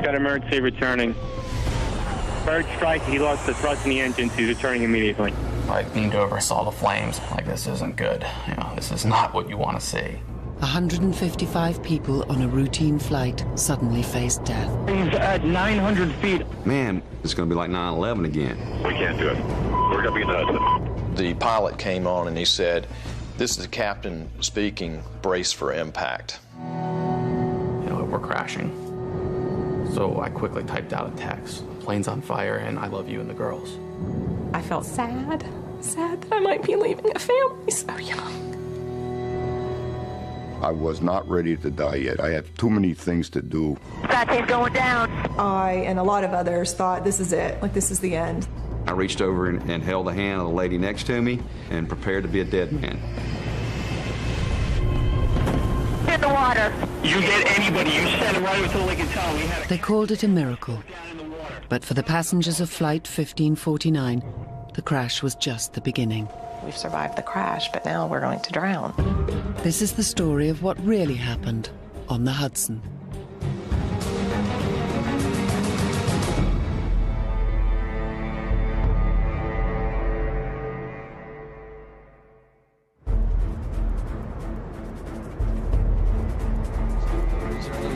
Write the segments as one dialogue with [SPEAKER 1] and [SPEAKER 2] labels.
[SPEAKER 1] got emergency returning. Third strike, he lost the thrust in the engine, so he's returning immediately.
[SPEAKER 2] I leaned over, saw the flames. Like, this isn't good. You know, this is not what you want to see.
[SPEAKER 3] 155 people on a routine flight suddenly faced death.
[SPEAKER 1] He's at 900 feet.
[SPEAKER 4] Man, it's going to be like 9/11 again.
[SPEAKER 5] We can't do it. We're going to be in the Hudson.
[SPEAKER 6] The pilot came on and he said, "This is the captain speaking, brace for impact."
[SPEAKER 2] You know, we're crashing. So I quickly typed out a text. Plane's on fire and I love you and the girls.
[SPEAKER 7] I felt sad that I might be leaving a family so young.
[SPEAKER 8] I was not ready to die yet. I had too many things to do.
[SPEAKER 9] Saturday's going down.
[SPEAKER 10] I and a lot of others thought this is it, like this is the end.
[SPEAKER 4] I reached over and held the hand of the lady next to me and prepared to be a dead man.
[SPEAKER 9] In the water.
[SPEAKER 1] You get anybody, you send it right over to the Lake and tell.
[SPEAKER 3] They called it a miracle. But for the passengers of Flight 1549, the crash was just the beginning.
[SPEAKER 7] We've survived the crash, but now we're going to drown.
[SPEAKER 3] This is the story of what really happened on the Hudson.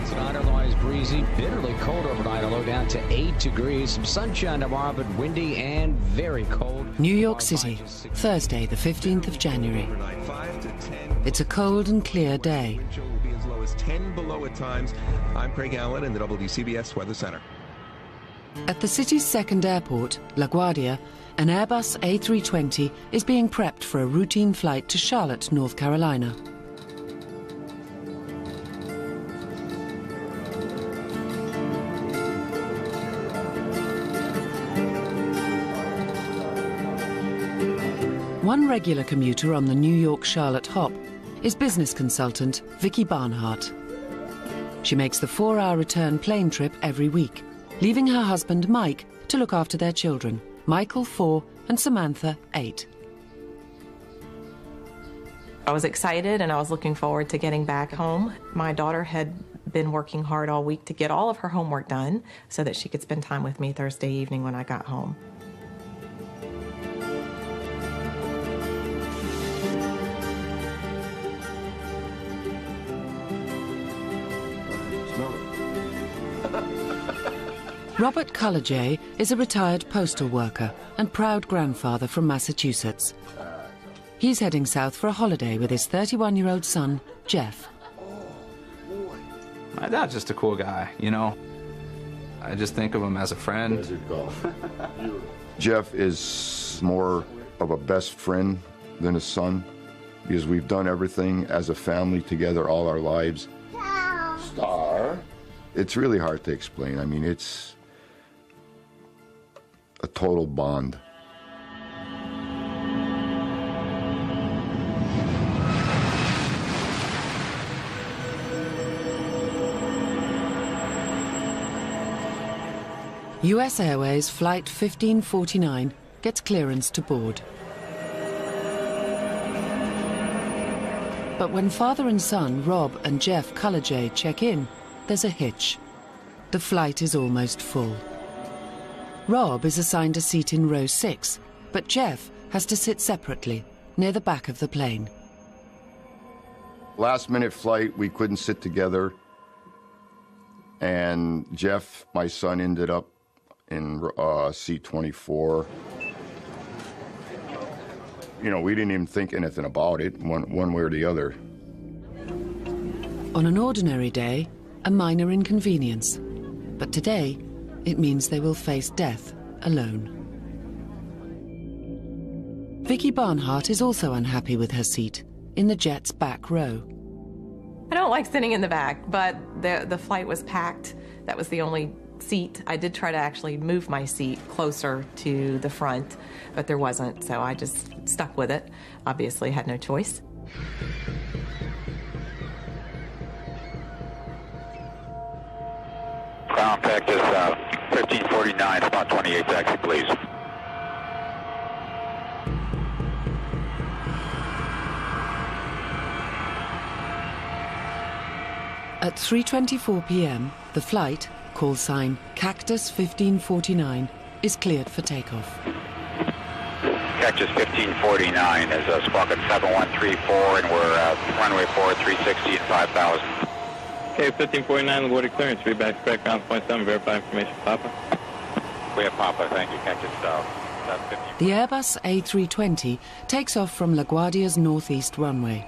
[SPEAKER 11] It's not otherwise breezy, bitterly cold overnight, although down to 8 degrees. Some sunshine tomorrow, but windy and very cold.
[SPEAKER 3] New York City, Thursday, the 15th of January. It's a cold and clear day.
[SPEAKER 12] Wind chill will be as low as 10 below at times. I'm Craig Allen in the WCBS Weather Center.
[SPEAKER 3] At the city's second airport, LaGuardia, an Airbus A320 is being prepped for a routine flight to Charlotte, North Carolina. One regular commuter on the New York-Charlotte hop is business consultant Vicki Barnhart. She makes the 4-hour return plane trip every week, leaving her husband Mike to look after their children, Michael 4 and Samantha 8.
[SPEAKER 7] I was excited and I was looking forward to getting back home. My daughter had been working hard all week to get all of her homework done so that she could spend time with me Thursday evening when I got home.
[SPEAKER 3] Robert Cullajay is a retired postal worker and proud grandfather from Massachusetts. He's heading south for a holiday with his 31-year-old son, Jeff.
[SPEAKER 2] My dad's just a cool guy, you know. I just think of him as a friend.
[SPEAKER 8] Jeff is more of a best friend than a son because we've done everything as a family together all our lives. Star. It's really hard to explain. I mean, it's a total bond.
[SPEAKER 3] US Airways Flight 1549 gets clearance to board. But when father and son, Rob and Jeff Cullajay, check in, there's a hitch. The flight is almost full. Rob is assigned a seat in row 6, but Jeff has to sit separately, near the back of the plane.
[SPEAKER 8] Last-minute flight, we couldn't sit together, and Jeff, my son, ended up in seat 24. You know, we didn't even think anything about it, one way or the other.
[SPEAKER 3] On an ordinary day, a minor inconvenience. But today, it means they will face death alone. Vicki Barnhart is also unhappy with her seat, in the jet's back row.
[SPEAKER 7] I don't like sitting in the back, but the flight was packed. That was the only seat. I did try to actually move my seat closer to the front, but there wasn't, so I just stuck with it. Obviously, had no choice.
[SPEAKER 5] Ground Texas 1549, spot 28 taxi, please.
[SPEAKER 3] At 3:24 p.m., the flight, call sign Cactus 1549 is cleared for takeoff.
[SPEAKER 5] Cactus 1549 is squawk at 7134, and we're runway 360 at 5,000.
[SPEAKER 1] Okay, 1549, LaGuardia clearance, feedback, correct, ground point 7, verify information, Papa.
[SPEAKER 5] We have Papa, thank you, Cactus 15.
[SPEAKER 3] The Airbus A320 takes off from LaGuardia's northeast runway.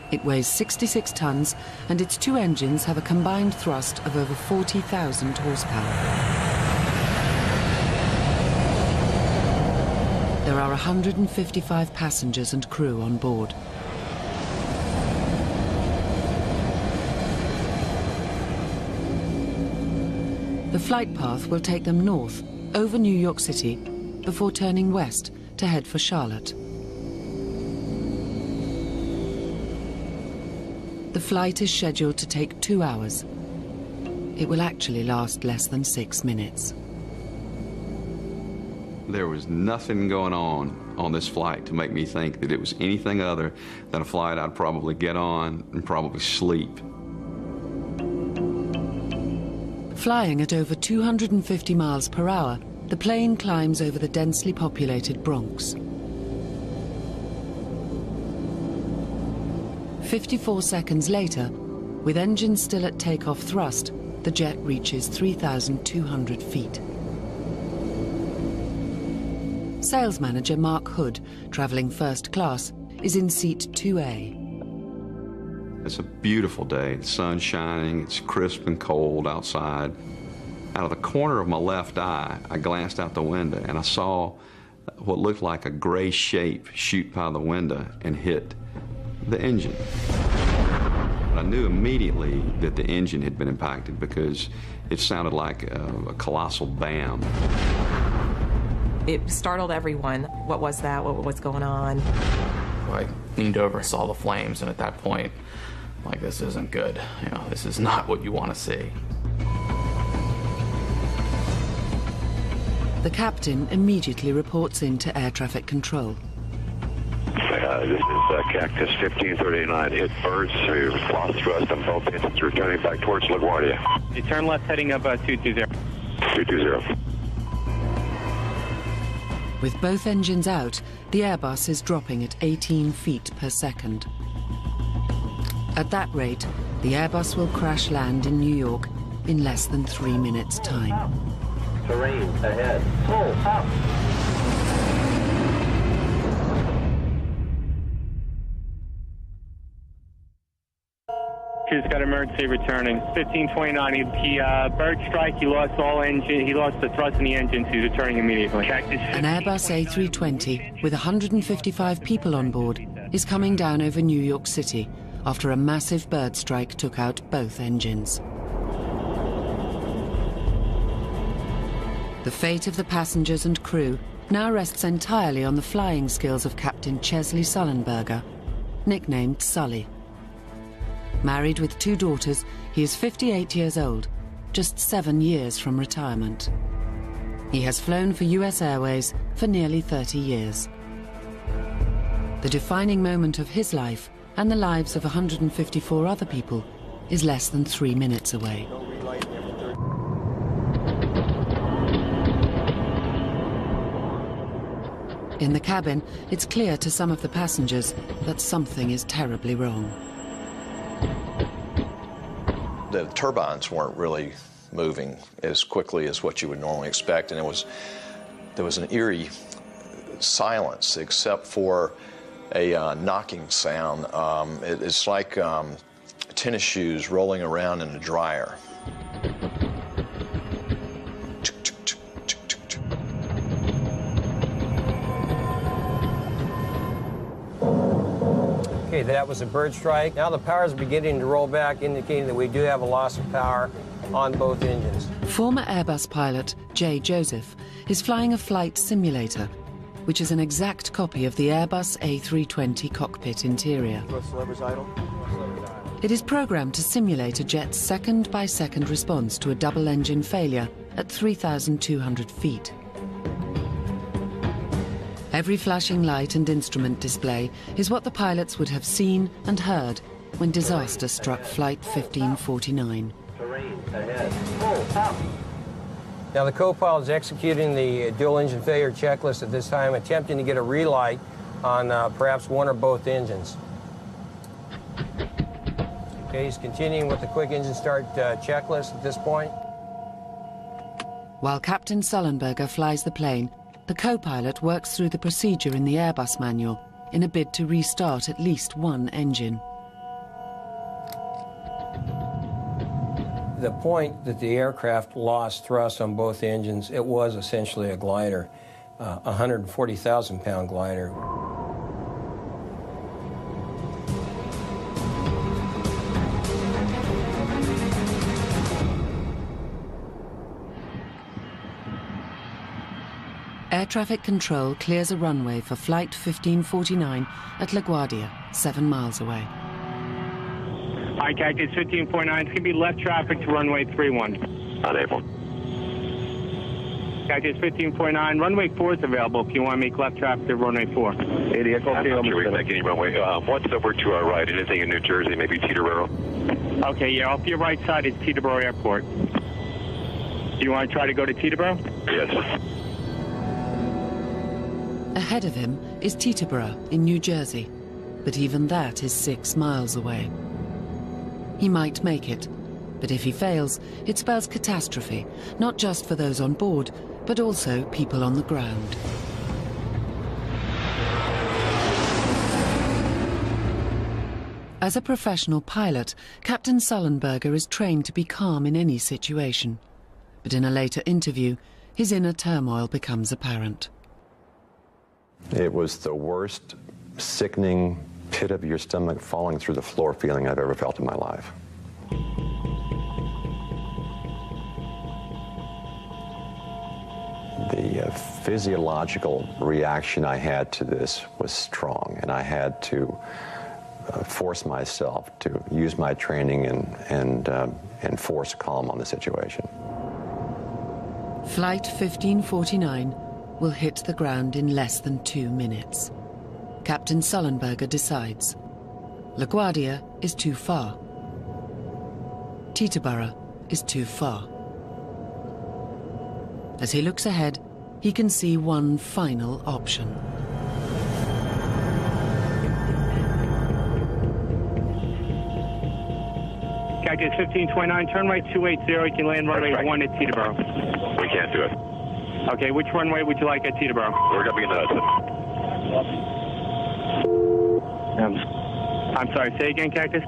[SPEAKER 3] It weighs 66 tons, and its two engines have a combined thrust of over 40,000 horsepower. There are 155 passengers and crew on board. The flight path will take them north, over New York City, before turning west to head for Charlotte. The flight is scheduled to take 2 hours. It will actually last less than 6 minutes.
[SPEAKER 4] There was nothing going on this flight to make me think that it was anything other than a flight I'd probably get on and probably sleep.
[SPEAKER 3] Flying at over 250 miles per hour, the plane climbs over the densely populated Bronx. 54 seconds later, with engines still at takeoff thrust, the jet reaches 3,200 feet. Sales manager Mark Hood, traveling first class, is in seat 2A.
[SPEAKER 4] It's a beautiful day. The sun's shining, it's crisp and cold outside. Out of the corner of my left eye, I glanced out the window and I saw what looked like a gray shape shoot by the window and hit the engine. I knew immediately that the engine had been impacted because it sounded like a colossal bam.
[SPEAKER 7] It startled everyone. What was that? What's going on?
[SPEAKER 2] I leaned over, saw the flames, and at that point, like, this isn't good. You know, this is not what you want to see.
[SPEAKER 3] The captain immediately reports in to air traffic control.
[SPEAKER 13] This is Cactus 1539. Hit birds. We lost thrust on both engines, returning back towards LaGuardia.
[SPEAKER 1] You turn left heading up 220.
[SPEAKER 13] 220.
[SPEAKER 3] With both engines out, the Airbus is dropping at 18 feet per second. At that rate, the Airbus will crash land in New York in less than 3 minutes' time.
[SPEAKER 14] Terrain ahead. Pull up.
[SPEAKER 1] He's got emergency returning. 1529. He bird strike. He lost all engine. He lost the thrust in the engines. He's returning immediately.
[SPEAKER 3] An Airbus A320 with 155 people on board is coming down over New York City after a massive bird strike took out both engines. The fate of the passengers and crew now rests entirely on the flying skills of Captain Sully Sullenberger, nicknamed Sully. Married with 2 daughters, he is 58 years old, just 7 years from retirement. He has flown for US Airways for nearly 30 years. The defining moment of his life and the lives of 154 other people is less than 3 minutes away. In the cabin, it's clear to some of the passengers that something is terribly wrong.
[SPEAKER 6] The turbines weren't really moving as quickly as what you would normally expect, and there was an eerie silence except for a knocking sound. It's like tennis shoes rolling around in a dryer.
[SPEAKER 14] Okay, that was a bird strike. Now the power is beginning to roll back, indicating that we do have a loss of power on both engines.
[SPEAKER 3] Former Airbus pilot Jay Joseph is flying a flight simulator, which is an exact copy of the Airbus A320 cockpit interior. It is programmed to simulate a jet's second-by-second response to a double-engine failure at 3,200 feet. Every flashing light and instrument display is what the pilots would have seen and heard when disaster struck Flight 1549.
[SPEAKER 14] Terrain ahead. Now the co-pilot is executing the dual engine failure checklist at this time, attempting to get a relight on perhaps one or both engines. Okay, he's continuing with the quick engine start checklist at this point.
[SPEAKER 3] While Captain Sullenberger flies the plane, the co-pilot works through the procedure in the Airbus manual in a bid to restart at least one engine.
[SPEAKER 14] The point that the aircraft lost thrust on both engines, it was essentially a glider, a 140,000-pound glider.
[SPEAKER 3] Air traffic control clears a runway for Flight 1549 at LaGuardia, 7 miles away.
[SPEAKER 1] Hi, Cactus 1549. It's going to be left traffic to runway 31.
[SPEAKER 13] Unable.
[SPEAKER 1] Cactus 1549. Runway 4 is available if you want to make left traffic to runway 4.
[SPEAKER 13] Idiot. Okay, I'm not sure we make any runway. What's over to our right? Anything in New Jersey? Maybe Teterboro?
[SPEAKER 1] Okay, yeah. Off your right side is Teterboro Airport. Do you want to try to go to Teterboro?
[SPEAKER 13] Yes.
[SPEAKER 3] Ahead of him is Teterboro in New Jersey, but even that is 6 miles away. He might make it, but if he fails, it spells catastrophe, not just for those on board, but also people on the ground. As a professional pilot, Captain Sullenberger is trained to be calm in any situation. But in a later interview, his inner turmoil becomes apparent.
[SPEAKER 15] It was the worst, sickening, pit of your stomach falling through the floor feeling I've ever felt in my life. The physiological reaction I had to this was strong, and I had to force myself to use my training and force calm on the situation.
[SPEAKER 3] Flight 1549 will hit the ground in less than 2 minutes. Captain Sullenberger decides. LaGuardia is too far. Teterboro is too far. As he looks ahead, he can see one final option.
[SPEAKER 1] Cactus 1529, turn right 280, you can land runway 1 at Teterboro.
[SPEAKER 13] We can't do it.
[SPEAKER 1] Okay, which runway would you like at Teterboro?
[SPEAKER 13] We're going to be in the Hudson.
[SPEAKER 1] I'm sorry, say again, Cactus?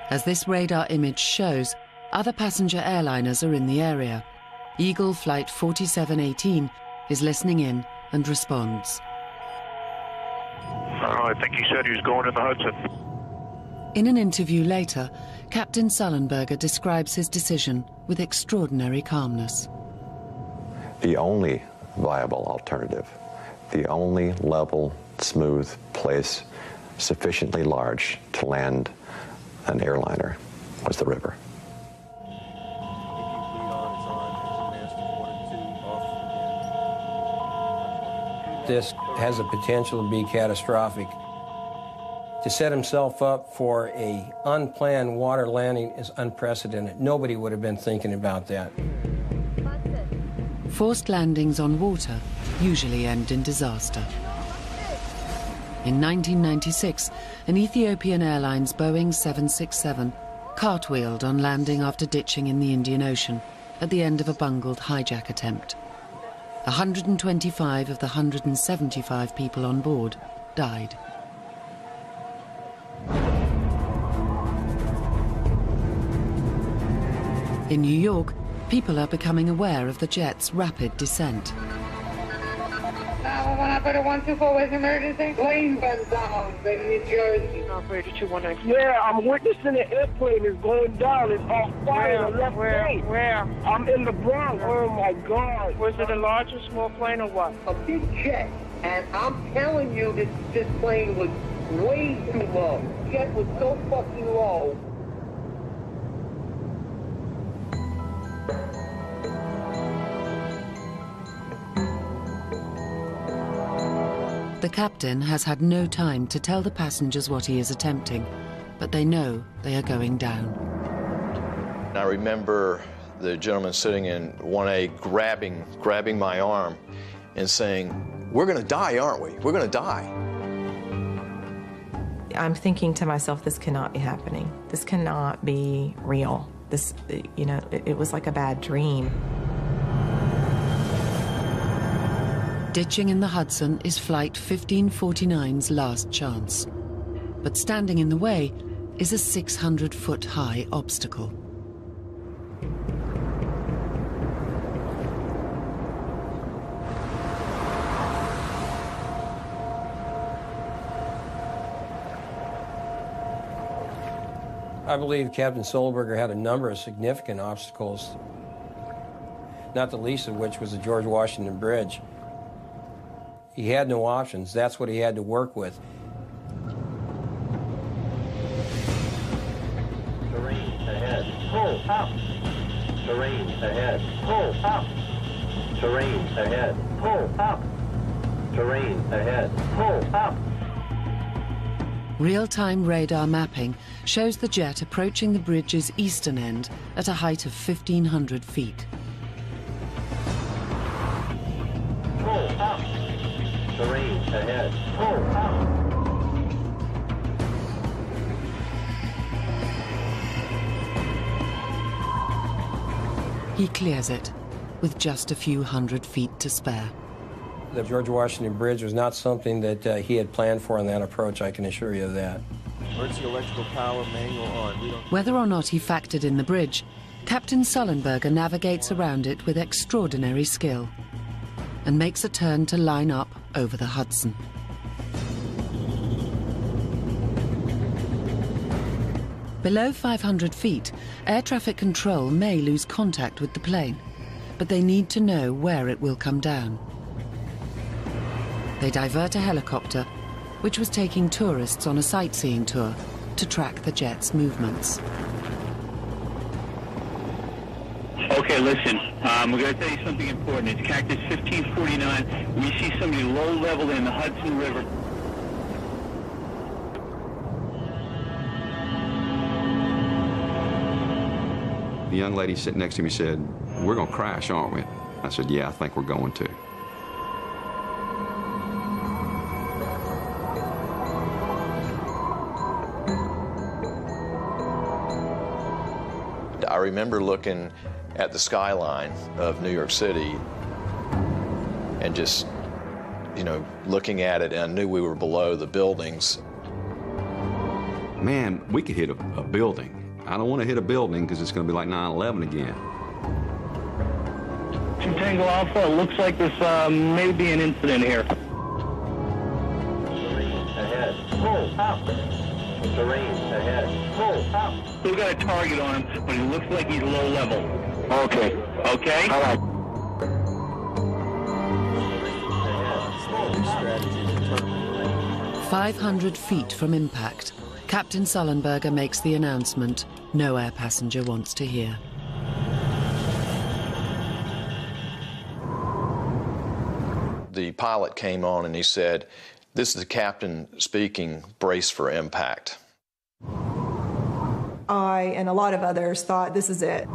[SPEAKER 3] As this radar image shows, other passenger airliners are in the area. Eagle Flight 4718 is listening in and responds.
[SPEAKER 13] I think he said he was going in the Hudson.
[SPEAKER 3] In an interview later, Captain Sullenberger describes his decision with extraordinary calmness.
[SPEAKER 15] The only viable alternative, the only level, smooth place sufficiently large to land an airliner was the river.
[SPEAKER 14] This has the potential to be catastrophic. To set himself up for an unplanned water landing is unprecedented. Nobody would have been thinking about that.
[SPEAKER 3] Forced landings on water usually end in disaster. In 1996, an Ethiopian Airlines Boeing 767 cartwheeled on landing after ditching in the Indian Ocean at the end of a bungled hijack attempt. 125 of the 175 people on board died. In New York, people are becoming aware of the jet's rapid descent.
[SPEAKER 16] 124, where's emergency? Plane went down in New Jersey. Operator 219. Yeah, I'm witnessing the airplane is going down. It's on fire on the left wing. Where? I'm in the Bronx. Oh my God. Was it a large or small plane or what? A big jet. And I'm telling you, this plane was way too low. The jet was so fucking low.
[SPEAKER 3] The captain has had no time to tell the passengers what he is attempting, but they know they are going down.
[SPEAKER 6] I remember the gentleman sitting in 1A grabbing my arm and saying, "We're going to die, aren't we? We're going to die."
[SPEAKER 7] I'm thinking to myself, this cannot be happening. This cannot be real. This, you know, it was like a bad dream.
[SPEAKER 3] Ditching in the Hudson is Flight 1549's last chance. But standing in the way is a 600-foot-high obstacle.
[SPEAKER 14] I believe Captain Sullenberger had a number of significant obstacles, not the least of which was the George Washington Bridge. He had no options. That's what he had to work with.
[SPEAKER 17] Terrain ahead. Pull up. Terrain ahead. Pull up. Terrain ahead. Pull up. Terrain ahead. Pull up.
[SPEAKER 3] Real-time radar mapping shows the jet approaching the bridge's eastern end at a height of 1,500 feet.
[SPEAKER 17] Pull up. Terrain ahead. Pull up.
[SPEAKER 3] He clears it with just a few hundred feet to spare.
[SPEAKER 14] The George Washington Bridge was not something that he had planned for in that approach, I can assure you of that.
[SPEAKER 12] Emergency electrical power manual on.
[SPEAKER 3] Whether or not he factored in the bridge, Captain Sullenberger navigates around it with extraordinary skill and makes a turn to line up over the Hudson. Below 500 feet, air traffic control may lose contact with the plane, but they need to know where it will come down. They divert a helicopter, which was taking tourists on a sightseeing tour, to track the jet's movements.
[SPEAKER 18] Okay, listen, we're going to tell you something important. It's Cactus 1549. We see somebody low level in the Hudson River.
[SPEAKER 4] The young lady sitting next to me said, "We're going to crash, aren't we?" I said, "Yeah, I think we're going to."
[SPEAKER 6] I remember looking at the skyline of New York City and just, you know, looking at it, and I knew we were below the buildings.
[SPEAKER 4] Man, we could hit a building. I don't want to hit a building because it's going to be like 9/11 again.
[SPEAKER 18] Tango Alpha, it looks like this may be an incident here.
[SPEAKER 17] Terrain ahead. Pull up. Terrain ahead. Pull up.
[SPEAKER 18] We've got a target on him, but he looks like he's low level.
[SPEAKER 17] Okay.
[SPEAKER 18] Okay?
[SPEAKER 17] All right.
[SPEAKER 3] 500 feet from impact, Captain Sullenberger makes the announcement no air passenger wants to hear.
[SPEAKER 6] The pilot came on and he said, "This is the captain speaking, brace for impact."
[SPEAKER 10] I and a lot of others thought, this is it.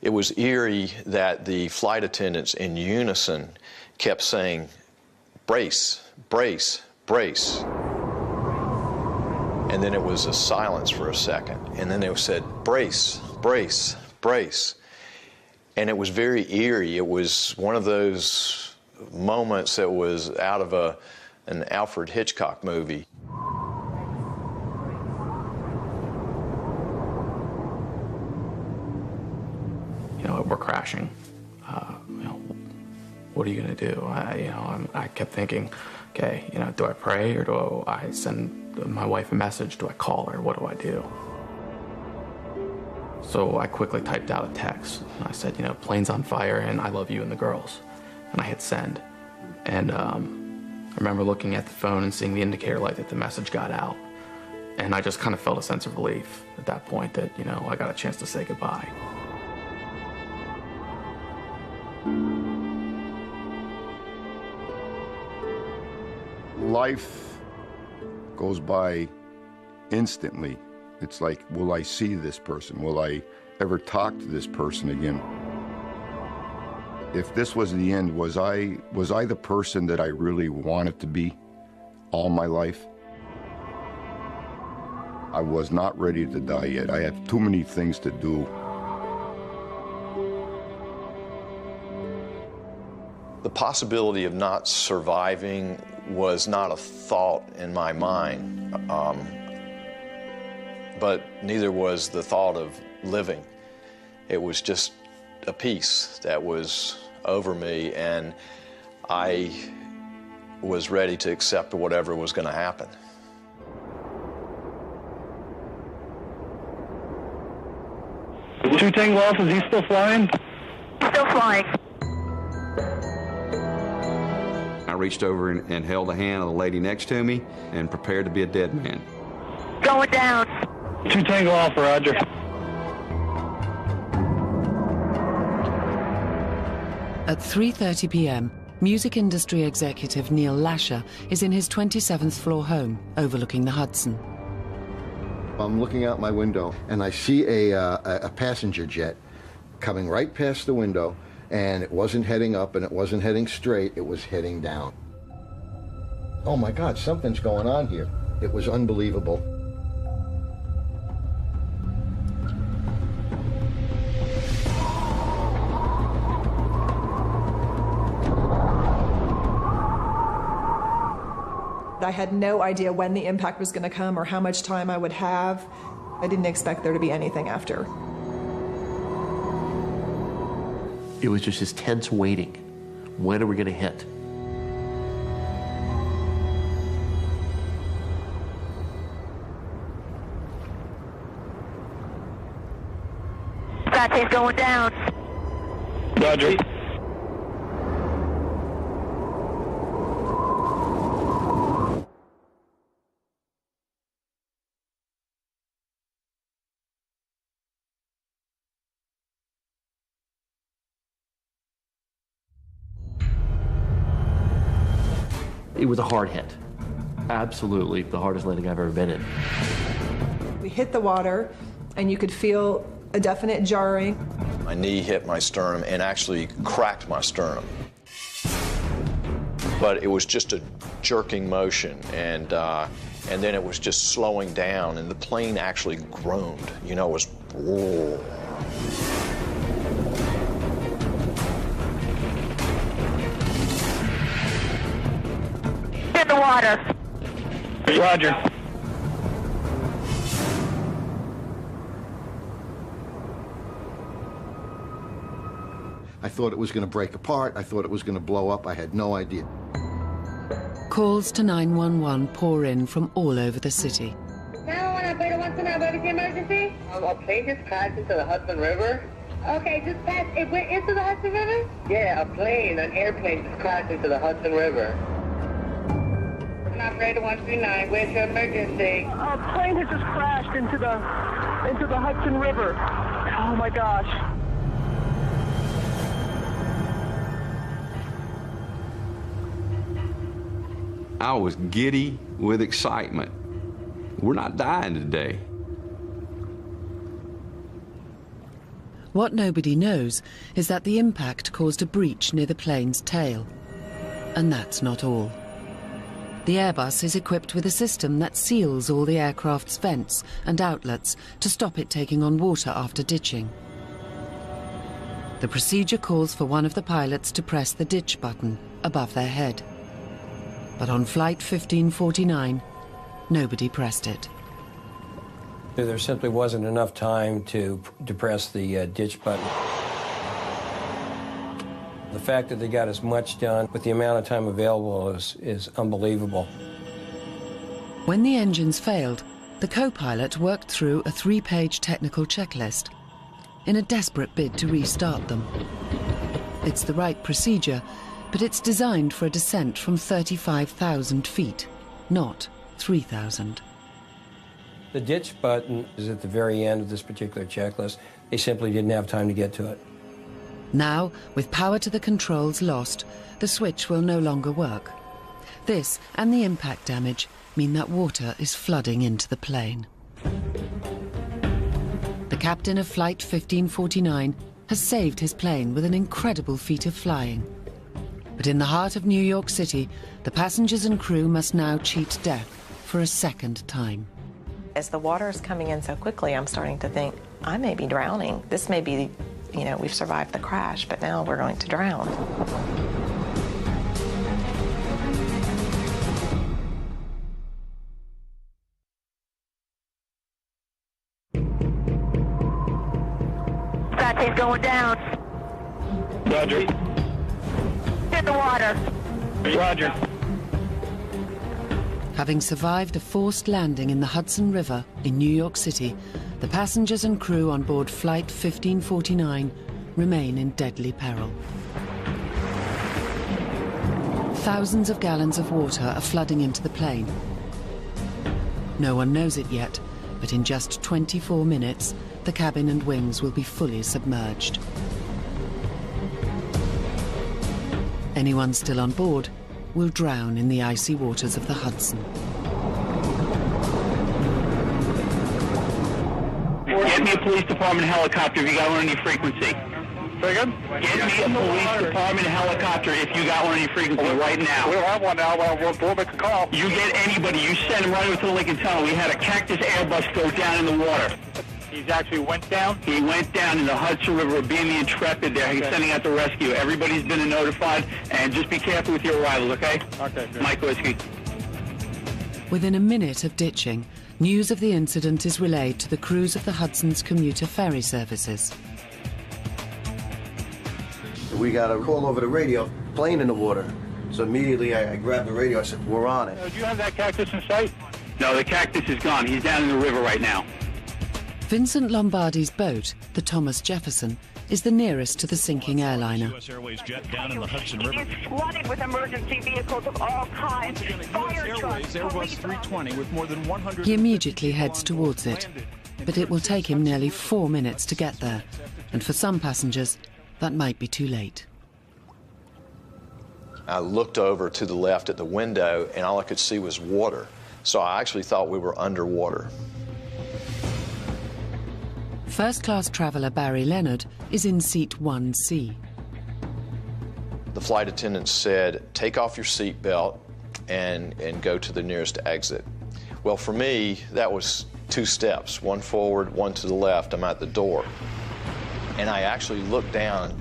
[SPEAKER 6] It was eerie that the flight attendants in unison kept saying, "Brace, brace, brace." And then it was a silence for a second. And then they said, "Brace, brace, brace." And it was very eerie. It was one of those moments that was out of an Alfred Hitchcock movie.
[SPEAKER 2] You know, we're crashing. You know, what are you gonna do? I kept thinking, okay, you know, do I pray or do I send my wife a message? Do I call her? What do I do? So I quickly typed out a text. And I said, you know, plane's on fire and I love you and the girls. And I hit send. And I remember looking at the phone and seeing the indicator light that the message got out. And I just kind of felt a sense of relief at that point that, you know, I got a chance to say goodbye.
[SPEAKER 8] Life goes by instantly It's like, will I see this person? Will I ever talk to this person again? If this was the end, was I the person that I really wanted to be all my life? I was not ready to die yet. I had too many things to do.
[SPEAKER 6] The possibility of not surviving was not a thought in my mind, but neither was the thought of living. It was just a peace that was over me, and I was ready to accept whatever was going to happen.
[SPEAKER 18] Two Tango Alpha, is he still flying?
[SPEAKER 9] Still flying.
[SPEAKER 4] I reached over and held the hand of the lady next to me and prepared to be a dead man.
[SPEAKER 9] Going down.
[SPEAKER 18] Two Tango Alpha, roger.
[SPEAKER 3] At 3:30 p.m., music industry executive Neil Lasher is in his 27th floor home overlooking the Hudson.
[SPEAKER 19] I'm looking out my window and I see a passenger jet coming right past the window, and it wasn't heading up and it wasn't heading straight, it was heading down. Oh my God, something's going on here. It was unbelievable.
[SPEAKER 10] I had no idea when the impact was going to come or how much time I would have. I didn't expect there to be anything after.
[SPEAKER 20] It was just this tense waiting. When are we going to hit?
[SPEAKER 9] Saturday's going down.
[SPEAKER 18] Roger.
[SPEAKER 20] It was a hard hit. Absolutely the hardest landing I've ever been in.
[SPEAKER 10] We hit the water, and you could feel a definite jarring.
[SPEAKER 6] My knee hit my sternum and actually cracked my sternum. But it was just a jerking motion, and then it was just slowing down, and the plane actually groaned. You know, it was. Whoa.
[SPEAKER 9] In the water.
[SPEAKER 18] Roger.
[SPEAKER 19] I thought it was going to break apart. I thought it was going to blow up. I had no idea.
[SPEAKER 3] Calls to 911 pour in from all over the city.
[SPEAKER 21] 911 operator wants to know about the emergency.
[SPEAKER 22] A plane just crashed into the Hudson River.
[SPEAKER 21] Okay, just passed. It went into the Hudson River?
[SPEAKER 22] Yeah, an airplane just crashed into the Hudson River.
[SPEAKER 21] Operator 139, where's your emergency?
[SPEAKER 16] A plane has just crashed into the Hudson River. Oh my gosh.
[SPEAKER 4] I was giddy with excitement. We're not dying today.
[SPEAKER 3] What nobody knows is that the impact caused a breach near the plane's tail. And that's not all. The Airbus is equipped with a system that seals all the aircraft's vents and outlets to stop it taking on water after ditching. The procedure calls for one of the pilots to press the ditch button above their head. But on Flight 1549, nobody pressed it.
[SPEAKER 14] There simply wasn't enough time to press the ditch button. The fact that they got as much done with the amount of time available is unbelievable.
[SPEAKER 3] When the engines failed, the co-pilot worked through a 3-page technical checklist in a desperate bid to restart them. It's the right procedure, but it's designed for a descent from 35,000 feet, not 3,000.
[SPEAKER 14] The ditch button is at the very end of this particular checklist. They simply didn't have time to get to it.
[SPEAKER 3] Now, with power to the controls lost, the switch will no longer work. This and the impact damage mean that water is flooding into the plane. captain of Flight 1549 has saved his plane with an incredible feat of flying. But in the heart of New York City, the passengers and crew must now cheat death for a second time.
[SPEAKER 7] As the water is coming in so quickly, I'm starting to think, I may be drowning. This may be, you know, we've survived the crash, but now we're going to drown.
[SPEAKER 9] Saturday's going down.
[SPEAKER 18] Roger.
[SPEAKER 9] In the water.
[SPEAKER 18] Roger.
[SPEAKER 3] Having survived a forced landing in the Hudson River in New York City, the passengers and crew on board Flight 1549 remain in deadly peril. Thousands of gallons of water are flooding into the plane. No one knows it yet, but in just 24 minutes, the cabin and wings will be fully submerged. Anyone still on board will drown in the icy waters of the Hudson.
[SPEAKER 18] Get me a police department helicopter if you got one on your frequency. Get me a police department helicopter if you got one on your frequency right now.
[SPEAKER 16] We don't have one now. We'll make a call.
[SPEAKER 18] You get anybody, you send them right over to the Lincoln Tunnel. We had a Cactus Airbus go down in the water.
[SPEAKER 16] He's actually went down?
[SPEAKER 18] He went down in the Hudson River, being the Intrepid there. He's sending out the rescue. Everybody's been notified, and just be careful with your arrivals, okay?
[SPEAKER 16] Okay, good.
[SPEAKER 18] Mike Whiskey.
[SPEAKER 3] Within a minute of ditching, news of the incident is relayed to the crews of the Hudson's commuter ferry services.
[SPEAKER 5] We got a call over the radio, plane in the water. So immediately I grabbed the radio, I said, we're on it.
[SPEAKER 16] Do you have that Cactus in sight?
[SPEAKER 18] No, the Cactus is gone. He's down in the river right now.
[SPEAKER 3] Vincent Lombardi's boat, the Thomas Jefferson, is the nearest to the sinking airliner.
[SPEAKER 11] US Airways jet down in the Hudson River.
[SPEAKER 9] It is flooded with emergency vehicles of all kinds. Fire
[SPEAKER 11] US
[SPEAKER 9] trucks,
[SPEAKER 11] Airways Airbus
[SPEAKER 9] police
[SPEAKER 11] 320 with more than 100...
[SPEAKER 3] He immediately heads towards it, but it will take him nearly 4 minutes to get there, and for some passengers, that might be too late.
[SPEAKER 6] I looked over to the left at the window, and all I could see was water. So I actually thought we were underwater.
[SPEAKER 3] First-class traveller Barry Leonard is in seat 1C.
[SPEAKER 6] The flight attendant said, take off your seatbelt and go to the nearest exit. Well, for me, that was 2 steps, one forward, one to the left. I'm at the door. And I actually looked down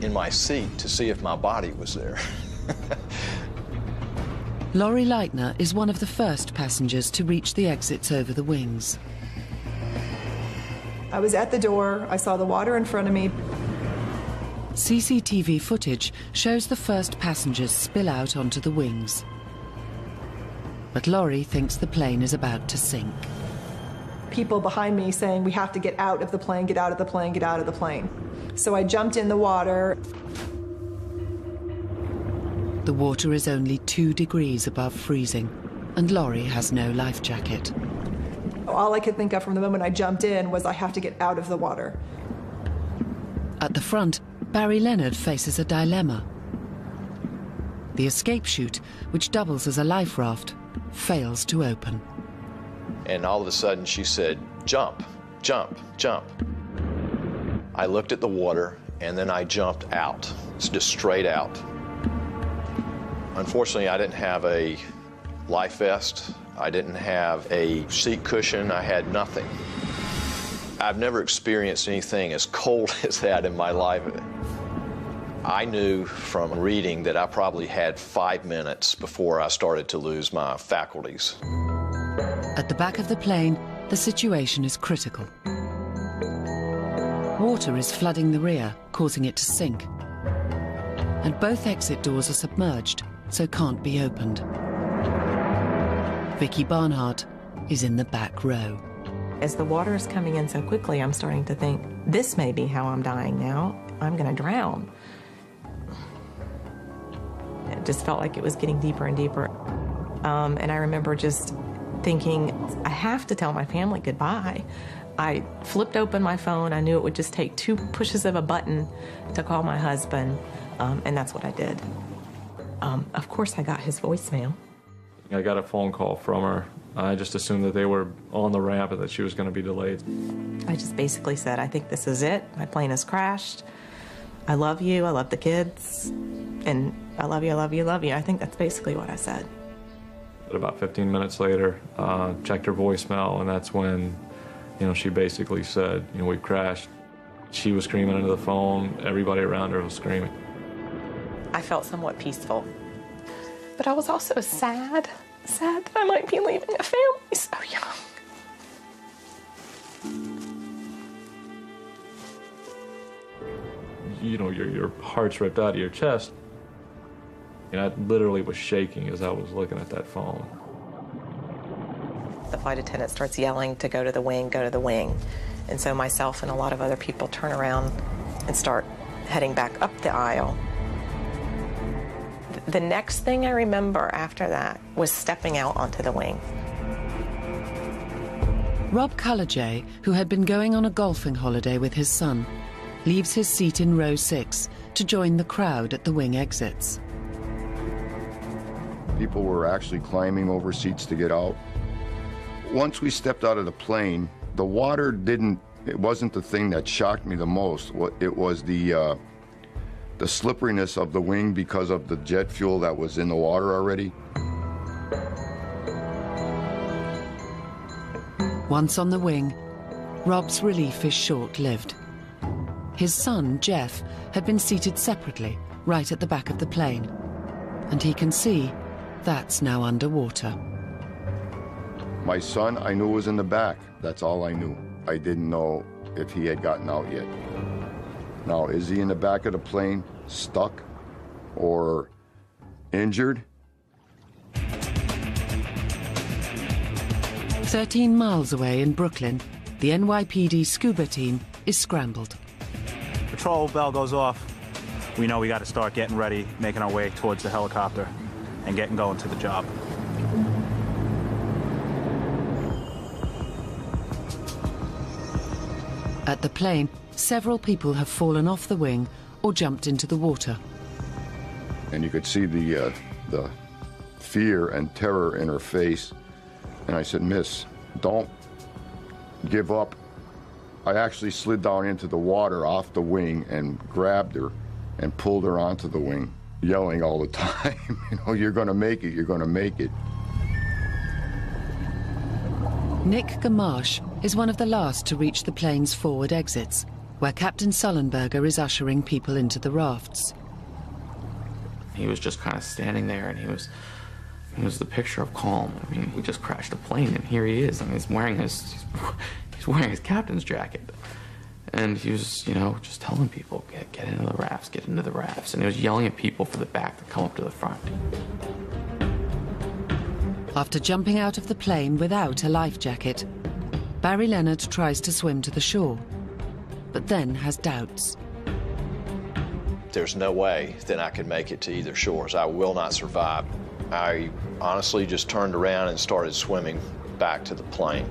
[SPEAKER 6] in my seat to see if my body was there.
[SPEAKER 3] Laurie Leitner is one of the first passengers to reach the exits over the wings.
[SPEAKER 10] I was at the door, I saw the water in front of me.
[SPEAKER 3] CCTV footage shows the first passengers spill out onto the wings. But Laurie thinks the plane is about to sink.
[SPEAKER 10] People behind me saying, we have to get out of the plane, get out of the plane, get out of the plane. So I jumped in the water.
[SPEAKER 3] The water is only 2 degrees above freezing, and Laurie has no life jacket.
[SPEAKER 10] All I could think of from the moment I jumped in was I have to get out of the water.
[SPEAKER 3] At the front, Barry Leonard faces a dilemma. The escape chute, which doubles as a life raft, fails to open.
[SPEAKER 6] And all of a sudden she said, jump, jump, jump. I looked at the water and then I jumped out, just straight out. Unfortunately, I didn't have a life vest. I didn't have a seat cushion. I had nothing. I've never experienced anything as cold as that in my life. I knew from reading that I probably had 5 minutes before I started to lose my faculties.
[SPEAKER 3] At the back of the plane, the situation is critical. Water is flooding the rear, causing it to sink. And both exit doors are submerged, so can't be opened. Vicki Barnhart is in the back row.
[SPEAKER 7] As the water is coming in so quickly, I'm starting to think, this may be how I'm dying now. I'm going to drown. It just felt like it was getting deeper and deeper. And I remember just thinking, I have to tell my family goodbye. I flipped open my phone. I knew it would just take 2 pushes of a button to call my husband, and that's what I did. Of course, I got his voicemail.
[SPEAKER 1] I got a phone call from her. I just assumed that they were on the ramp and that she was going to be delayed.
[SPEAKER 7] I just basically said, I think this is it. My plane has crashed. I love you. I love the kids. And I love you, I love you, I love you. I think that's basically what I said.
[SPEAKER 1] But about 15 minutes later, checked her voicemail, and that's when, she basically said, we've crashed. She was screaming into the phone. Everybody around her was screaming.
[SPEAKER 7] I felt somewhat peaceful. But I was also sad that I might be leaving a family so young.
[SPEAKER 1] Your heart's ripped out of your chest. I literally was shaking as I was looking at that phone.
[SPEAKER 7] The flight attendant starts yelling to go to the wing, go to the wing. And so myself and a lot of other people turn around and start heading back up the aisle. The next thing I remember after that was stepping out onto the wing.
[SPEAKER 3] Rob Cullajay, who had been going on a golfing holiday with his son, leaves his seat in row 6 to join the crowd at the wing exits.
[SPEAKER 8] People were actually climbing over seats to get out. Once we stepped out of the plane, the water it wasn't the thing that shocked me the most. It was the slipperiness of the wing because of the jet fuel that was in the water already.
[SPEAKER 3] Once on the wing, Rob's relief is short-lived. His son, Jeff, had been seated separately, right at the back of the plane. And he can see that's now underwater.
[SPEAKER 8] My son, I knew was in the back. That's all I knew. I didn't know if he had gotten out yet. Now, is he in the back of the plane, stuck or injured?
[SPEAKER 3] 13 miles away in Brooklyn, the NYPD scuba team is scrambled.
[SPEAKER 11] Patrol bell goes off. We know we got to start getting ready, making our way towards the helicopter and getting going to the job.
[SPEAKER 3] At the plane, several people have fallen off the wing or jumped into the water.
[SPEAKER 8] And you could see the fear and terror in her face. And I said, "Miss, don't give up." I actually slid down into the water off the wing and grabbed her and pulled her onto the wing, yelling all the time, "You're going to make it, you're going to make it."
[SPEAKER 3] Nick Gamache is one of the last to reach the plane's forward exits, where Captain Sullenberger is ushering people into the rafts.
[SPEAKER 2] He was just kind of standing there, and he was the picture of calm. I mean, we just crashed a plane, and here he is. I mean, he's wearing his captain's jacket. And he was, just telling people, get into the rafts, get into the rafts. And he was yelling at people from the back to come up to the front.
[SPEAKER 3] After jumping out of the plane without a life jacket, Barry Leonard tries to swim to the shore, but then has doubts.
[SPEAKER 6] There's no way that I could make it to either shores. I will not survive. I honestly just turned around and started swimming back to the plane.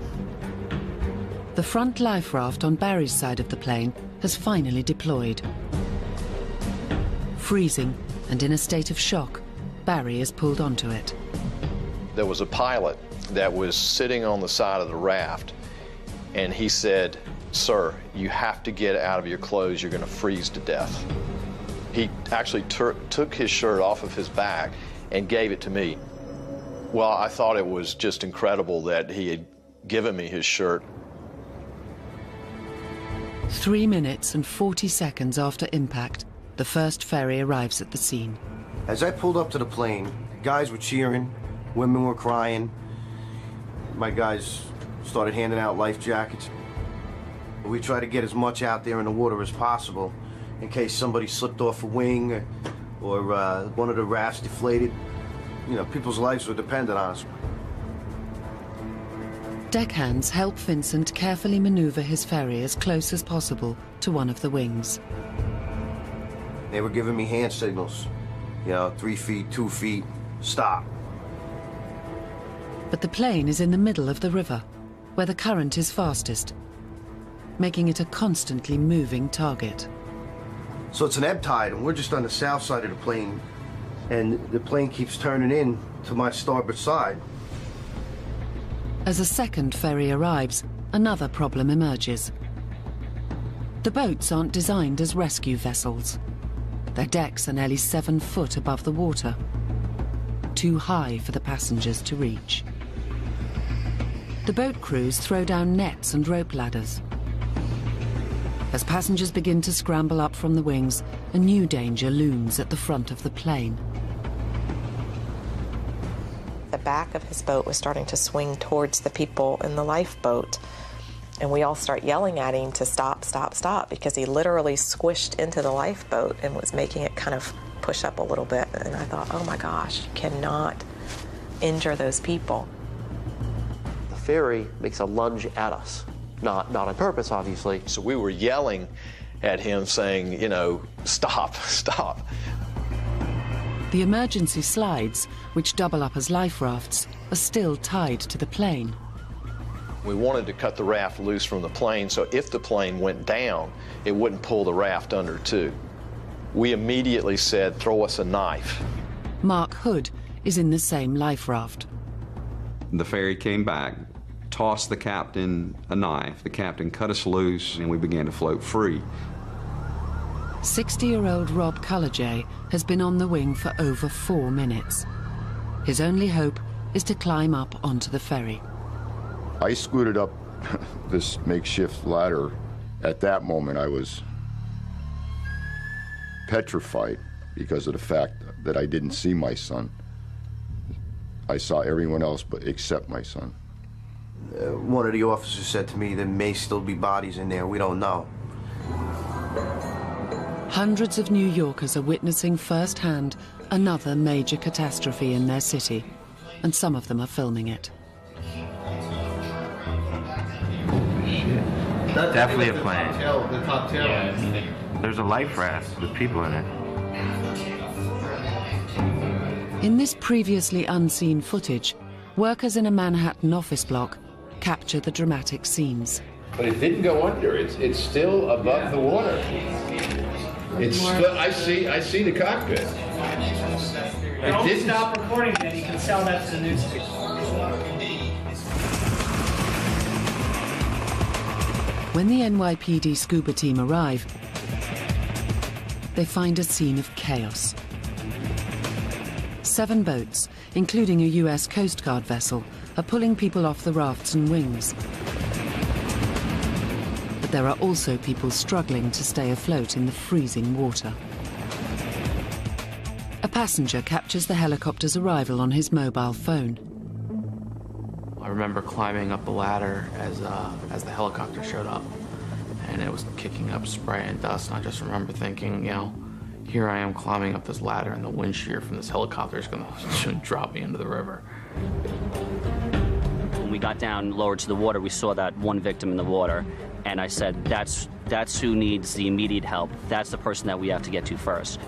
[SPEAKER 3] The front life raft on Barry's side of the plane has finally deployed. Freezing and in a state of shock, Barry is pulled onto it.
[SPEAKER 6] There was a pilot that was sitting on the side of the raft, and he said, "Sir, you have to get out of your clothes. You're going to freeze to death." He actually took his shirt off of his back and gave it to me. Well, I thought it was just incredible that he had given me his shirt.
[SPEAKER 3] 3 minutes and 40 seconds after impact, the first ferry arrives at the scene.
[SPEAKER 5] As I pulled up to the plane, guys were cheering, women were crying. My guys started handing out life jackets. We tried to get as much out there in the water as possible in case somebody slipped off a wing or one of the rafts deflated. People's lives were dependent on us.
[SPEAKER 3] Deckhands help Vincent carefully maneuver his ferry as close as possible to one of the wings.
[SPEAKER 5] They were giving me hand signals, 3 feet, 2 feet, stop.
[SPEAKER 3] But the plane is in the middle of the river, where the current is fastest, making it a constantly moving target.
[SPEAKER 5] So it's an ebb tide, and we're just on the south side of the plane, and the plane keeps turning in to my starboard side.
[SPEAKER 3] As a second ferry arrives, another problem emerges. The boats aren't designed as rescue vessels. Their decks are nearly 7 foot above the water, too high for the passengers to reach. The boat crews throw down nets and rope ladders. As passengers begin to scramble up from the wings, a new danger looms at the front of the plane.
[SPEAKER 7] The back of his boat was starting to swing towards the people in the lifeboat, and we all start yelling at him to stop, stop, stop, because he literally squished into the lifeboat and was making it kind of push up a little bit. And I thought, oh my gosh, you cannot injure those people.
[SPEAKER 20] The ferry makes a lunge at us, not on purpose, obviously.
[SPEAKER 6] So we were yelling at him saying, you know, stop, stop.
[SPEAKER 3] The emergency slides, which double up as life rafts, are still tied to the plane.
[SPEAKER 6] We wanted to cut the raft loose from the plane, so if the plane went down, it wouldn't pull the raft under too. We immediately said, throw us a knife.
[SPEAKER 3] Mark Hood is in the same life raft.
[SPEAKER 4] The ferry came back, tossed the captain a knife. The captain cut us loose, and we began to float free.
[SPEAKER 3] 60-year-old Rob Cullajay has been on the wing for over 4 minutes. His only hope is to climb up onto the ferry.
[SPEAKER 8] I scooted up this makeshift ladder. At that moment, I was petrified because of the fact that I didn't see my son. I saw everyone else but except my son.
[SPEAKER 5] One of the officers said to me, there may still be bodies in there, we don't know.
[SPEAKER 3] Hundreds of New Yorkers are witnessing firsthand another major catastrophe in their city, and some of them are filming it.
[SPEAKER 13] Definitely a plane. The top tail. Yeah, there's a life raft with people in it.
[SPEAKER 3] In this previously unseen footage, workers in a Manhattan office block capture the dramatic scenes.
[SPEAKER 15] But it didn't go under. It's still above the water. It's still, I see the cockpit.
[SPEAKER 23] Don't stop recording then. You can sell that to the newspaper.
[SPEAKER 3] When the NYPD scuba team arrive, they find a scene of chaos. 7 boats, including a US Coast Guard vessel, are pulling people off the rafts and wings. But there are also people struggling to stay afloat in the freezing water. A passenger captures the helicopter's arrival on his mobile phone.
[SPEAKER 2] I remember climbing up the ladder as the helicopter showed up, and it was kicking up spray and dust, and I just remember thinking, you know, here I am climbing up this ladder, and the wind shear from this helicopter is going to drop me into the river.
[SPEAKER 24] When we got down lower to the water, we saw that one victim in the water, and I said, that's who needs the immediate help. That's the person that we have to get to first.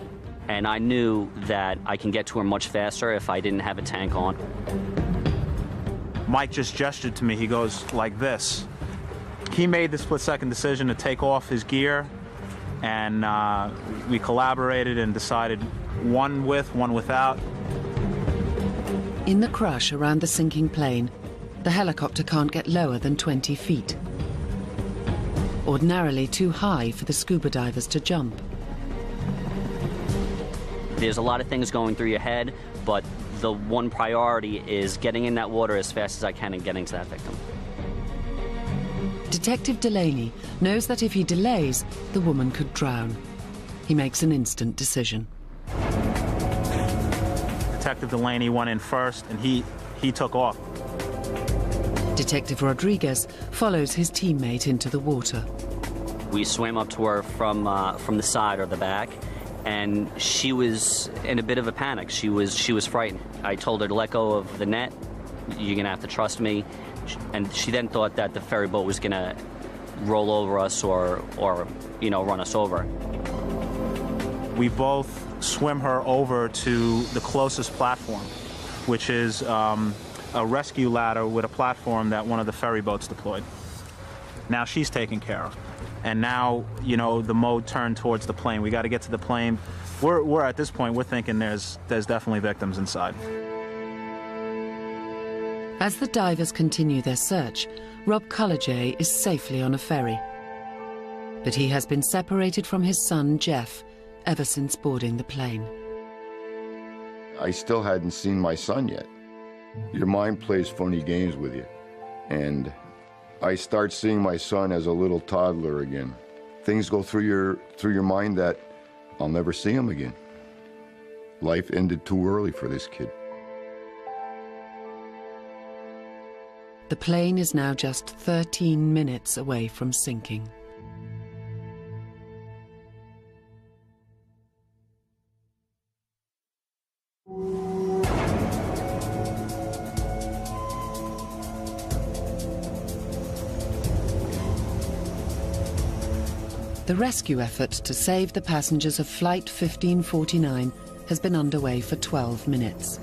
[SPEAKER 24] And I knew that I can get to her much faster if I didn't have a tank on.
[SPEAKER 11] Mike just gestured to me. He goes like this. He made the split-second decision to take off his gear, and we collaborated and decided one with, one without.
[SPEAKER 3] In the crush around the sinking plane, the helicopter can't get lower than 20 feet. Ordinarily too high for the scuba divers to jump.
[SPEAKER 24] There's a lot of things going through your head, but the one priority is getting in that water as fast as I can and getting to that victim.
[SPEAKER 3] Detective Delaney knows that if he delays, the woman could drown. He makes an instant decision.
[SPEAKER 11] Detective Delaney went in first, and he took off.
[SPEAKER 3] Detective Rodriguez follows his teammate into the water.
[SPEAKER 24] We swam up to her from the side or the back, and she was in a bit of a panic. She was frightened. I told her to let go of the net. You're gonna have to trust me. And she then thought that the ferry boat was gonna roll over us or you know, run us over.
[SPEAKER 11] We both swim her over to the closest platform, which is a rescue ladder with a platform that one of the ferry boats deployed. Now she's taken care of. And now, you know, the mode turned towards the plane. We got to get to the plane. We're at this point, we're thinking there's definitely victims inside.
[SPEAKER 3] As the divers continue their search, ᴅᴜᴄᴜ is safely on a ferry. But he has been separated from his son, Jeff, ever since boarding the plane.
[SPEAKER 8] I still hadn't seen my son yet. Your mind plays funny games with you. And I start seeing my son as a little toddler again. Things go through your mind that I'll never see him again. Life ended too early for this kid.
[SPEAKER 3] The plane is now just 13 minutes away from sinking. The rescue effort to save the passengers of Flight 1549 has been underway for 12 minutes.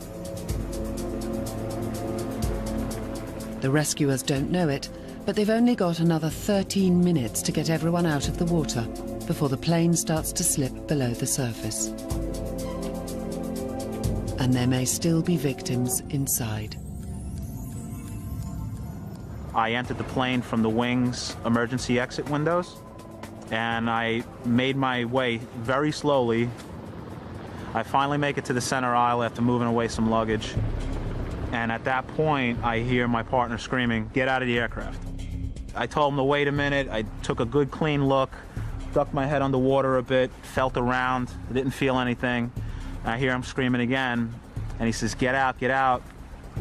[SPEAKER 3] The rescuers don't know it, but they've only got another 13 minutes to get everyone out of the water before the plane starts to slip below the surface. And there may still be victims inside.
[SPEAKER 11] I entered the plane from the wing's emergency exit windows, and I made my way very slowly. I finally make it to the center aisle after moving away some luggage. And at that point, I hear my partner screaming, "Get out of the aircraft." I told him to wait a minute. I took a good clean look, ducked my head underwater a bit, felt around, didn't feel anything. I hear him screaming again, and he says, "Get out, get out."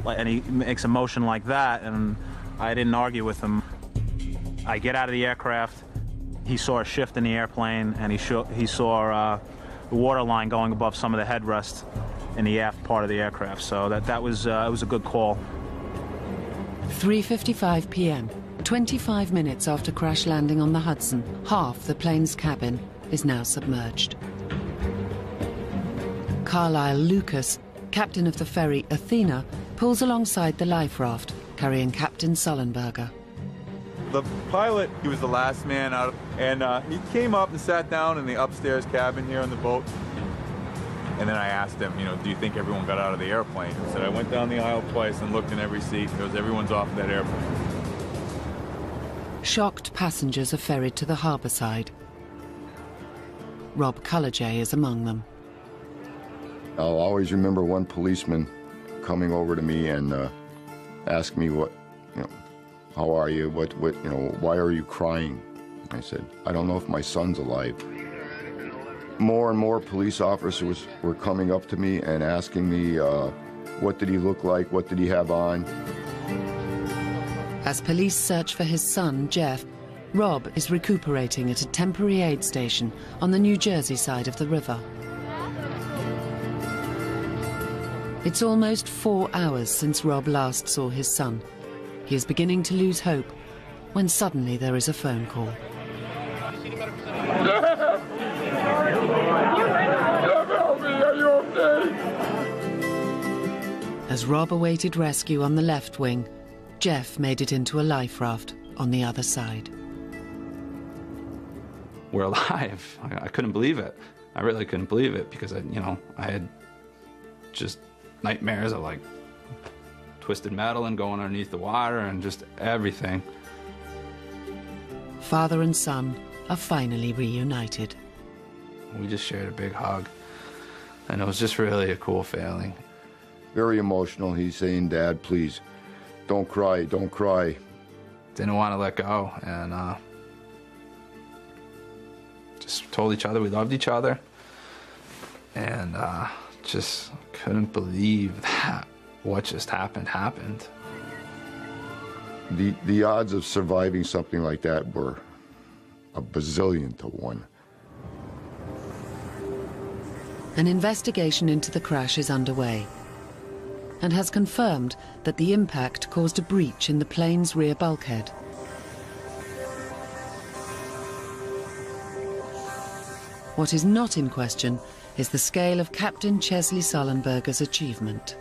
[SPEAKER 11] And he makes a motion like that, and I didn't argue with him. I get out of the aircraft. He saw a shift in the airplane, and he saw the water line going above some of the headrest in the aft part of the aircraft. So it was a good call.
[SPEAKER 3] 3:55 p.m., 25 minutes after crash landing on the Hudson, half the plane's cabin is now submerged. Carlisle Lucas, captain of the ferry Athena, pulls alongside the life raft, carrying Captain Sullenberger.
[SPEAKER 12] The pilot, he was the last man out, and he came up and sat down in the upstairs cabin here on the boat. And then I asked him, do you think everyone got out of the airplane? He said, I went down the aisle twice and looked in every seat. He goes, everyone's off that airplane.
[SPEAKER 3] Shocked passengers are ferried to the harbour side. ᴅᴜᴄᴜ is among them.
[SPEAKER 8] I'll always remember one policeman coming over to me and asking me how are you? Why are you crying? I said, I don't know if my son's alive. More and more police officers were coming up to me and asking me, what did he look like? What did he have on?
[SPEAKER 3] As police search for his son, Jeff, Rob is recuperating at a temporary aid station on the New Jersey side of the river. It's almost 4 hours since Rob last saw his son. He is beginning to lose hope when suddenly there is a phone call. As Rob awaited rescue on the left wing, Jeff made it into a life raft on the other side.
[SPEAKER 17] We're alive. I couldn't believe it. I really couldn't believe it because I had just nightmares of twisted metal and going underneath the water and just everything.
[SPEAKER 3] Father and son are finally reunited.
[SPEAKER 17] We just shared a big hug, and it was just really a cool feeling.
[SPEAKER 8] Very emotional. He's saying, Dad, please, don't cry, don't cry.
[SPEAKER 17] Didn't want to let go, and just told each other we loved each other, and just couldn't believe that what just happened.
[SPEAKER 8] The odds of surviving something like that were a bazillion to one.
[SPEAKER 3] An investigation into the crash is underway and has confirmed that the impact caused a breach in the plane's rear bulkhead. What is not in question is the scale of Captain Sully Sullenberger's achievement.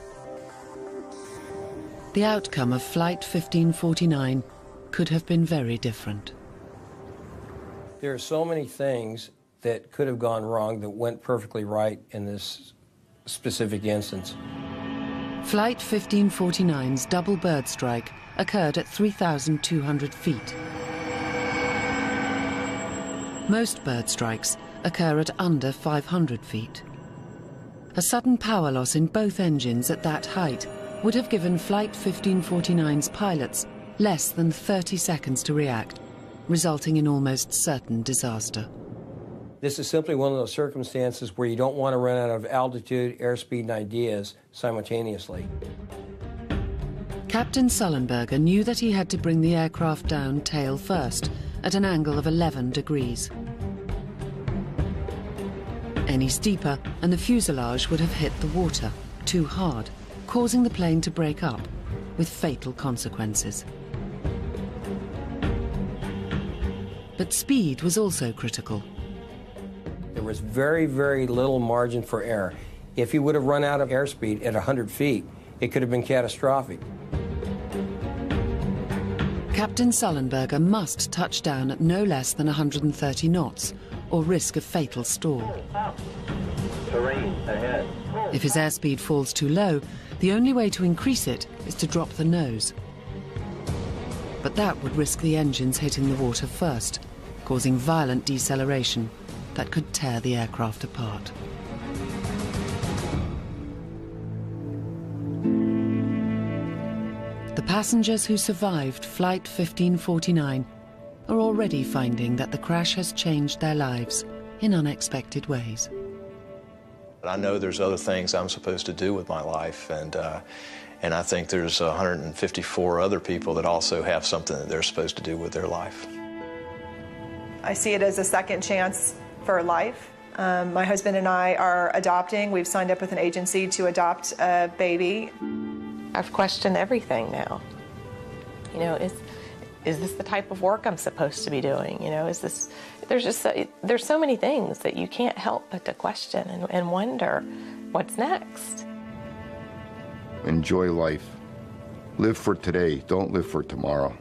[SPEAKER 3] The outcome of Flight 1549 could have been very different.
[SPEAKER 14] There are so many things that could have gone wrong that went perfectly right in this specific instance.
[SPEAKER 3] Flight 1549's double bird strike occurred at 3,200 feet. Most bird strikes occur at under 500 feet. A sudden power loss in both engines at that height would have given Flight 1549's pilots less than 30 seconds to react, resulting in almost certain disaster.
[SPEAKER 14] This is simply one of those circumstances where you don't want to run out of altitude, airspeed, and ideas simultaneously.
[SPEAKER 3] Captain Sullenberger knew that he had to bring the aircraft down tail first, at an angle of 11 degrees. Any steeper, and the fuselage would have hit the water too hard, causing the plane to break up, with fatal consequences. But speed was also critical.
[SPEAKER 14] There was very, very little margin for error. If he would have run out of airspeed at 100 feet, it could have been catastrophic.
[SPEAKER 3] Captain Sullenberger must touch down at no less than 130 knots, or risk a fatal stall.
[SPEAKER 18] Terrain ahead.
[SPEAKER 3] If his airspeed falls too low, the only way to increase it is to drop the nose. But that would risk the engines hitting the water first, causing violent deceleration that could tear the aircraft apart. The passengers who survived Flight 1549 are already finding that the crash has changed their lives in unexpected ways.
[SPEAKER 6] I know there's other things I'm supposed to do with my life, and I think there's 154 other people that also have something that they're supposed to do with their life.
[SPEAKER 10] I see it as a second chance for life. My husband and I are adopting. We've signed up with an agency to adopt a baby.
[SPEAKER 7] I've questioned everything now. You know, is this the type of work I'm supposed to be doing? You know, is this, there's so many things that you can't help but to question and wonder what's next.
[SPEAKER 8] Enjoy life. Live for today, don't live for tomorrow.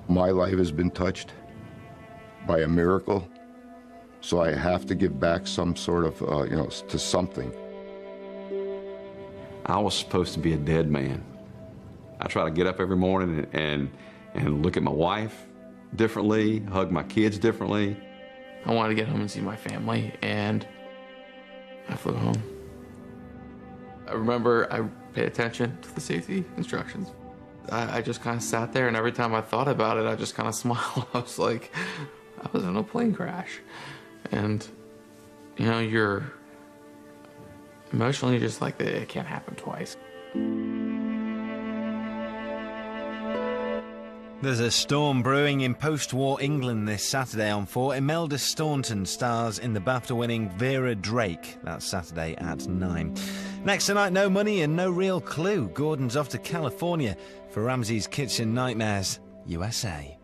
[SPEAKER 8] My life has been touched by a miracle, so I have to give back some sort of, to something.
[SPEAKER 4] I was supposed to be a dead man. I try to get up every morning and look at my wife differently, hug my kids differently.
[SPEAKER 2] I wanted to get home and see my family, and I flew home. I remember I paid attention to the safety instructions. I just kind of sat there, and every time I thought about it, I just kind of smiled. I was like, I was in a plane crash. And, you know, you're emotionally just like, it can't happen twice.
[SPEAKER 16] There's a storm brewing in post-war England this Saturday on 4. Imelda Staunton stars in the BAFTA-winning Vera Drake. That's Saturday at 9. Next tonight, no money and no real clue. Gordon's off to California for Ramsey's Kitchen Nightmares, USA.